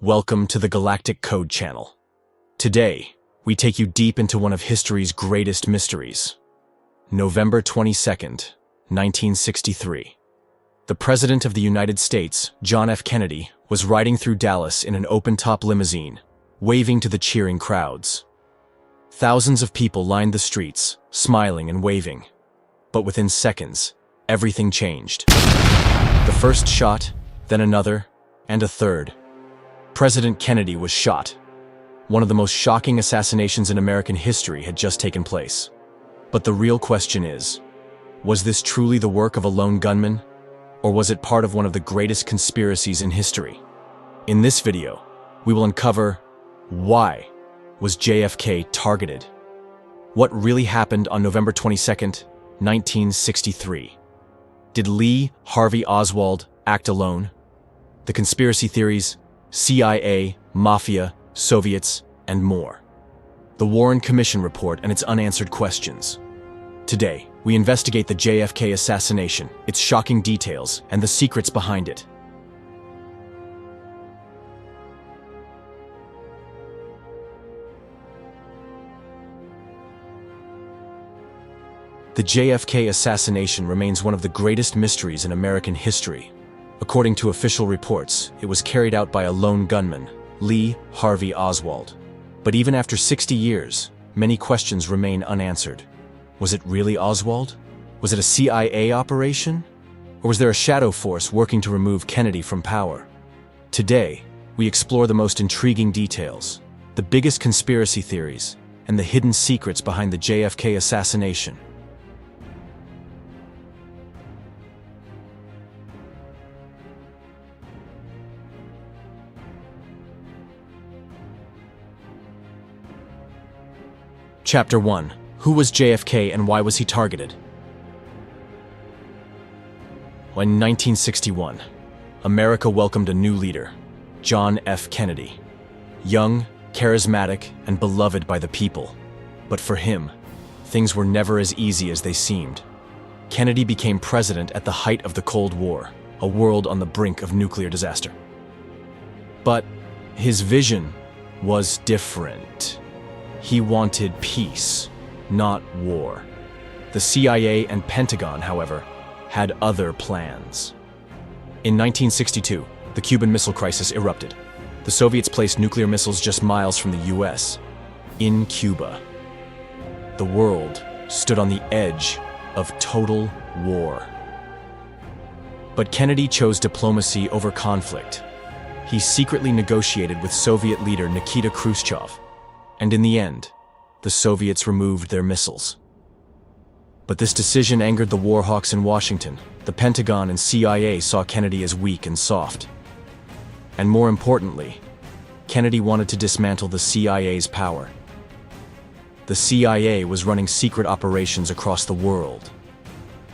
Welcome to the Galactic Code channel. Today, we take you deep into one of history's greatest mysteries. November 22nd, 1963. The President of the United States, John F. Kennedy, was riding through Dallas in an open-top limousine, waving to the cheering crowds. Thousands of people lined the streets, smiling and waving. But within seconds, everything changed. The first shot, then another, and a third. President Kennedy was shot. One of the most shocking assassinations in American history had just taken place. But the real question is, was this truly the work of a lone gunman, or was it part of one of the greatest conspiracies in history? In this video, we will uncover why was JFK targeted? What really happened on November 22nd, 1963? Did Lee Harvey Oswald act alone? The conspiracy theories, CIA, Mafia, Soviets, and more. The Warren Commission report and its unanswered questions. Today, we investigate the JFK assassination, its shocking details, and the secrets behind it. The JFK assassination remains one of the greatest mysteries in American history. According to official reports, it was carried out by a lone gunman, Lee Harvey Oswald. But even after 60 years, many questions remain unanswered. Was it really Oswald? Was it a CIA operation? Or was there a shadow force working to remove Kennedy from power? Today, we explore the most intriguing details, the biggest conspiracy theories, and the hidden secrets behind the JFK assassination. Chapter 1. Who was JFK and why was he targeted? In 1961, America welcomed a new leader, John F. Kennedy. Young, charismatic, and beloved by the people. But for him, things were never as easy as they seemed. Kennedy became president at the height of the Cold War, a world on the brink of nuclear disaster. But his vision was different. He wanted peace, not war. The CIA and Pentagon, however, had other plans. In 1962, the Cuban Missile Crisis erupted. The Soviets placed nuclear missiles just miles from the US, in Cuba. The world stood on the edge of total war. But Kennedy chose diplomacy over conflict. He secretly negotiated with Soviet leader Nikita Khrushchev. And in the end, the Soviets removed their missiles. But this decision angered the war hawks in Washington. The Pentagon and CIA saw Kennedy as weak and soft. And more importantly, Kennedy wanted to dismantle the CIA's power. The CIA was running secret operations across the world.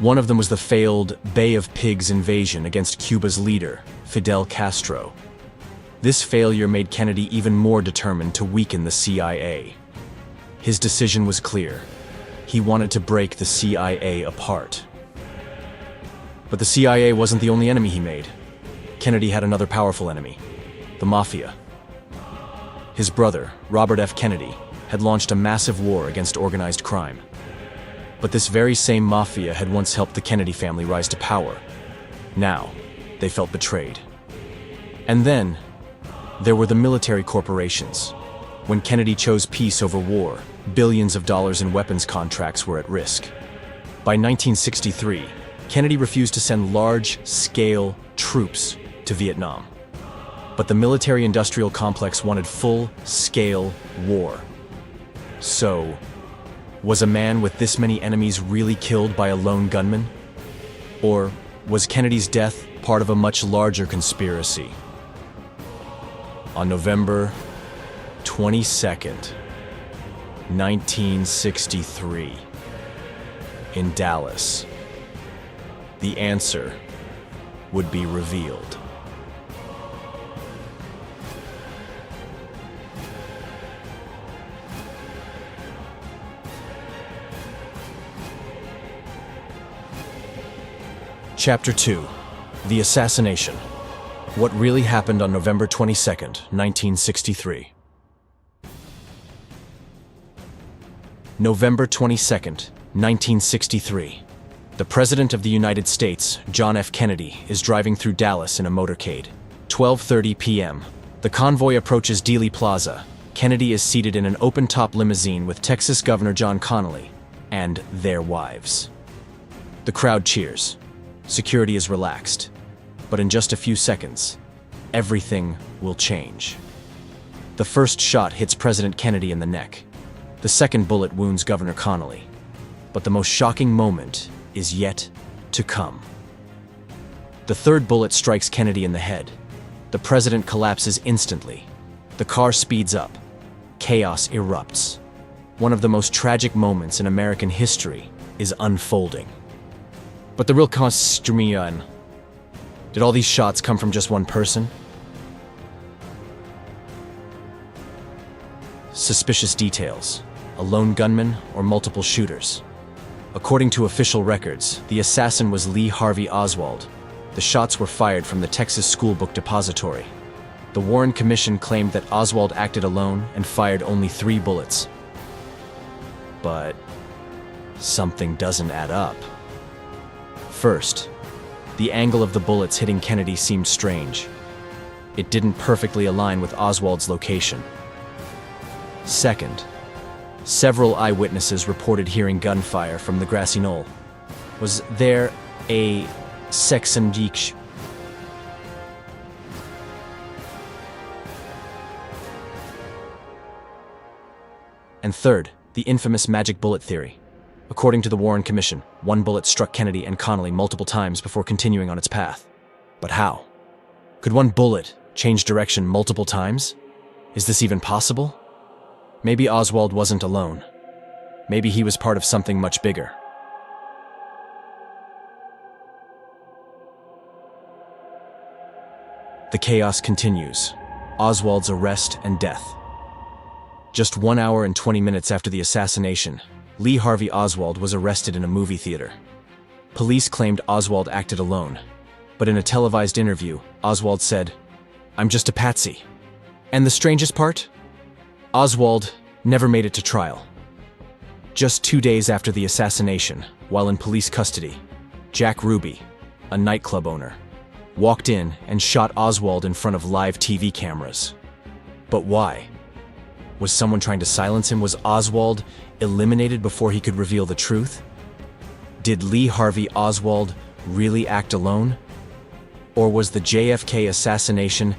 One of them was the failed Bay of Pigs invasion against Cuba's leader, Fidel Castro. This failure made Kennedy even more determined to weaken the CIA. His decision was clear. He wanted to break the CIA apart. But the CIA wasn't the only enemy he made. Kennedy had another powerful enemy, the Mafia. His brother, Robert F. Kennedy, had launched a massive war against organized crime. But this very same Mafia had once helped the Kennedy family rise to power. Now, they felt betrayed. And then, there were the military corporations. When Kennedy chose peace over war, billions of dollars in weapons contracts were at risk. By 1963, Kennedy refused to send large-scale troops to Vietnam. But the military-industrial complex wanted full-scale war. So, was a man with this many enemies really killed by a lone gunman? Or was Kennedy's death part of a much larger conspiracy? On November 22nd, 1963, in Dallas, the answer would be revealed. Chapter 2. The Assassination. What really happened on November 22nd, 1963. November 22nd, 1963. The President of the United States, John F. Kennedy, is driving through Dallas in a motorcade. 12:30 p.m. The convoy approaches Dealey Plaza. Kennedy is seated in an open-top limousine with Texas Governor John Connally and their wives. The crowd cheers. Security is relaxed. But in just a few seconds, everything will change. The first shot hits President Kennedy in the neck. The second bullet wounds Governor Connally. But the most shocking moment is yet to come. The third bullet strikes Kennedy in the head. The president collapses instantly. The car speeds up. Chaos erupts. One of the most tragic moments in American history is unfolding. But the real consternation. Did all these shots come from just one person? Suspicious details. A lone gunman or multiple shooters? According to official records, the assassin was Lee Harvey Oswald. The shots were fired from the Texas School Book Depository. The Warren Commission claimed that Oswald acted alone and fired only 3 bullets. But something doesn't add up. First, the angle of the bullets hitting Kennedy seemed strange. It didn't perfectly align with Oswald's location. Second, several eyewitnesses reported hearing gunfire from the grassy knoll. Was there a assassinated? And third, the infamous magic bullet theory. According to the Warren Commission, 1 bullet struck Kennedy and Connally multiple times before continuing on its path. But how? Could 1 bullet change direction multiple times? Is this even possible? Maybe Oswald wasn't alone. Maybe he was part of something much bigger. The chaos continues. Oswald's arrest and death. Just 1 hour and 20 minutes after the assassination, Lee Harvey Oswald was arrested in a movie theater. Police claimed Oswald acted alone, but in a televised interview, Oswald said, "I'm just a patsy." And the strangest part? Oswald never made it to trial. Just 2 days after the assassination, while in police custody, Jack Ruby, a nightclub owner, walked in and shot Oswald in front of live TV cameras. But why? Was someone trying to silence him? Was Oswald eliminated before he could reveal the truth? Did Lee Harvey Oswald really act alone? Or was the JFK assassination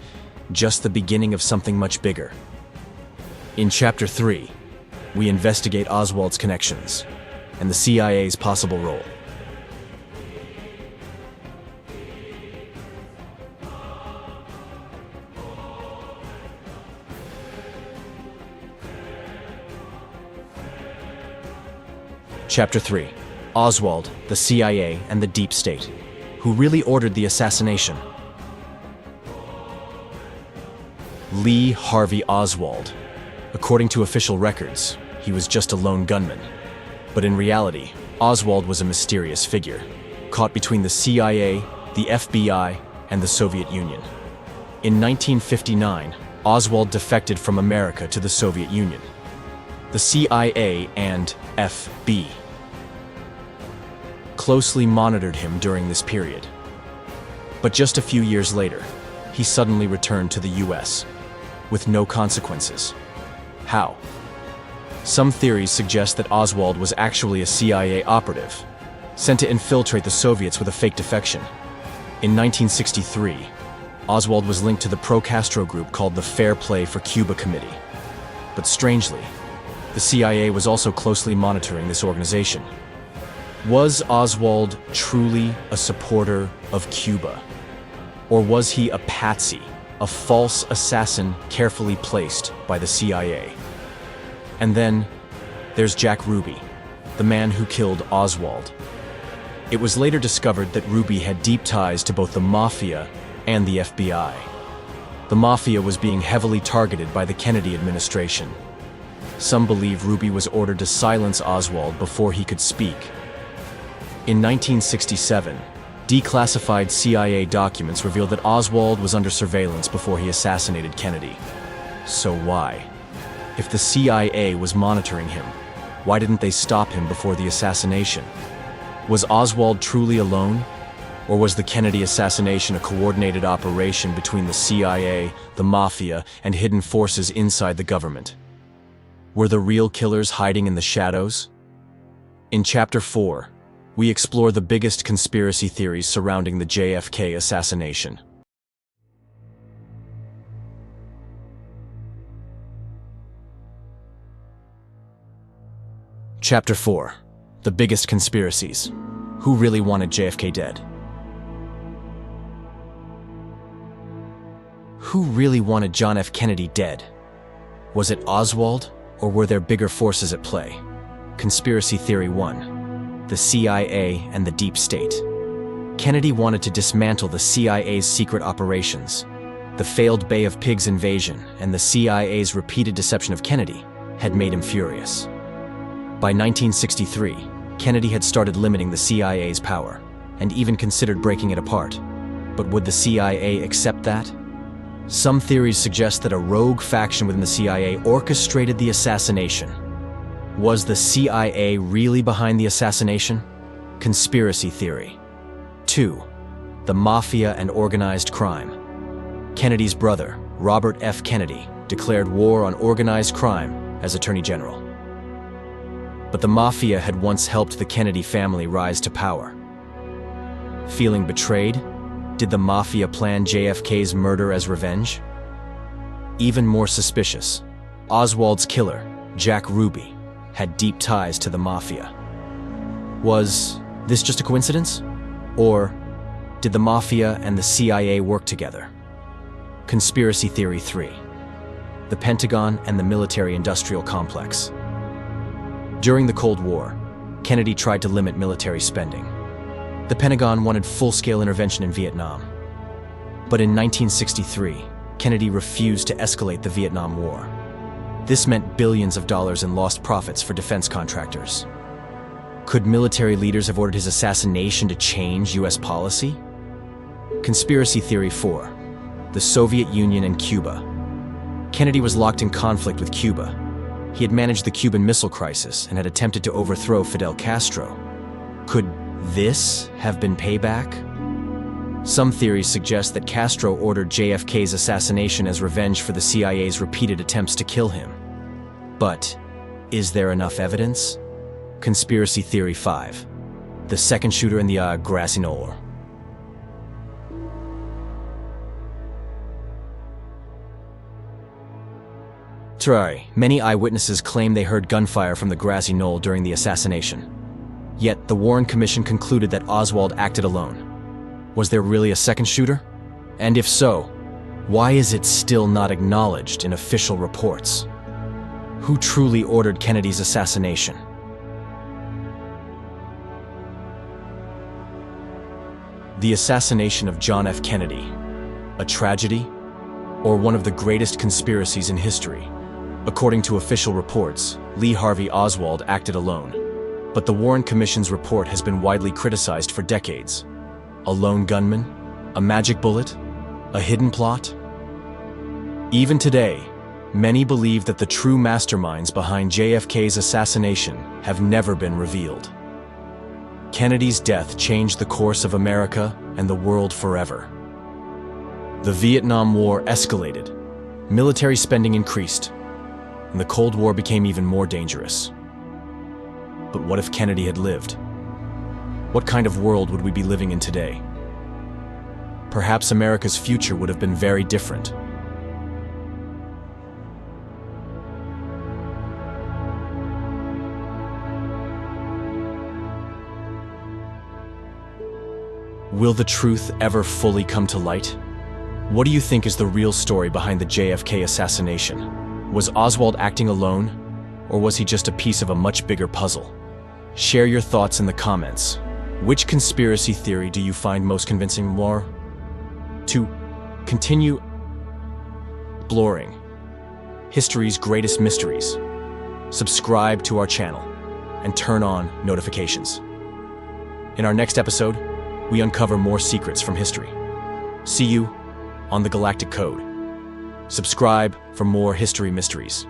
just the beginning of something much bigger? In Chapter 3, we investigate Oswald's connections and the CIA's possible role. Chapter 3. Oswald, the CIA, and the Deep State. Who really ordered the assassination? Lee Harvey Oswald. According to official records, he was just a lone gunman. But in reality, Oswald was a mysterious figure, caught between the CIA, the FBI, and the Soviet Union. In 1959, Oswald defected from America to the Soviet Union. The CIA and FB closely monitored him during this period. But just a few years later, he suddenly returned to the US, with no consequences. How? Some theories suggest that Oswald was actually a CIA operative, sent to infiltrate the Soviets with a fake defection. In 1963, Oswald was linked to the pro-Castro group called the Fair Play for Cuba Committee. But strangely, the CIA was also closely monitoring this organization. Was Oswald truly a supporter of Cuba? Or was he a patsy, a false assassin carefully placed by the CIA? And then there's Jack Ruby, the man who killed Oswald. It was later discovered that Ruby had deep ties to both the Mafia and the FBI. The Mafia was being heavily targeted by the Kennedy administration. Some believe Ruby was ordered to silence Oswald before he could speak. In 1967, Declassified CIA documents revealed that Oswald was under surveillance before he assassinated Kennedy. So why? If the CIA was monitoring him, why didn't they stop him before the assassination? Was Oswald truly alone? Or was the Kennedy assassination a coordinated operation between the CIA, the Mafia, and hidden forces inside the government? Were the real killers hiding in the shadows? In Chapter 4, we explore the biggest conspiracy theories surrounding the JFK assassination. Chapter 4. The biggest conspiracies. Who really wanted JFK dead? Who really wanted John F. Kennedy dead? Was it Oswald, or were there bigger forces at play? Conspiracy Theory 1. The CIA and the Deep State. Kennedy wanted to dismantle the CIA's secret operations. The failed Bay of Pigs invasion and the CIA's repeated deception of Kennedy had made him furious. By 1963, Kennedy had started limiting the CIA's power, and even considered breaking it apart. But would the CIA accept that? Some theories suggest that a rogue faction within the CIA orchestrated the assassination. Was the CIA really behind the assassination? Conspiracy Theory 2. The Mafia and Organized Crime. Kennedy's brother, Robert F. Kennedy, declared war on organized crime as Attorney General. But the Mafia had once helped the Kennedy family rise to power. Feeling betrayed, did the Mafia plan JFK's murder as revenge? Even more suspicious, Oswald's killer, Jack Ruby, had deep ties to the Mafia. Was this just a coincidence? Or did the Mafia and the CIA work together? Conspiracy Theory 3. The Pentagon and the Military-Industrial Complex. During the Cold War, Kennedy tried to limit military spending. The Pentagon wanted full-scale intervention in Vietnam. But in 1963, Kennedy refused to escalate the Vietnam War. This meant billions of dollars in lost profits for defense contractors. Could military leaders have ordered his assassination to change U.S. policy? Conspiracy Theory 4. The Soviet Union and Cuba. Kennedy was locked in conflict with Cuba. He had managed the Cuban Missile Crisis and had attempted to overthrow Fidel Castro. Could this have been payback? Some theories suggest that Castro ordered JFK's assassination as revenge for the CIA's repeated attempts to kill him. But is there enough evidence? Conspiracy Theory 5. The second shooter in the grassy knoll. Many eyewitnesses claim they heard gunfire from the grassy knoll during the assassination. Yet the Warren Commission concluded that Oswald acted alone. Was there really a second shooter? And if so, why is it still not acknowledged in official reports? Who truly ordered Kennedy's assassination? The assassination of John F. Kennedy. A tragedy? Or one of the greatest conspiracies in history? According to official reports, Lee Harvey Oswald acted alone. But the Warren Commission's report has been widely criticized for decades. A lone gunman? A magic bullet? A hidden plot? Even today, many believe that the true masterminds behind JFK's assassination have never been revealed. Kennedy's death changed the course of America and the world forever. The Vietnam War escalated, military spending increased, and the Cold War became even more dangerous. But what if Kennedy had lived? What kind of world would we be living in today? Perhaps America's future would have been very different. Will the truth ever fully come to light? What do you think is the real story behind the JFK assassination? Was Oswald acting alone, or was he just a piece of a much bigger puzzle? Share your thoughts in the comments. Which conspiracy theory do you find most convincing? More? To continue exploring history's greatest mysteries, subscribe to our channel and turn on notifications. In our next episode, we uncover more secrets from history. See you on the Galactic Code. Subscribe for more history mysteries.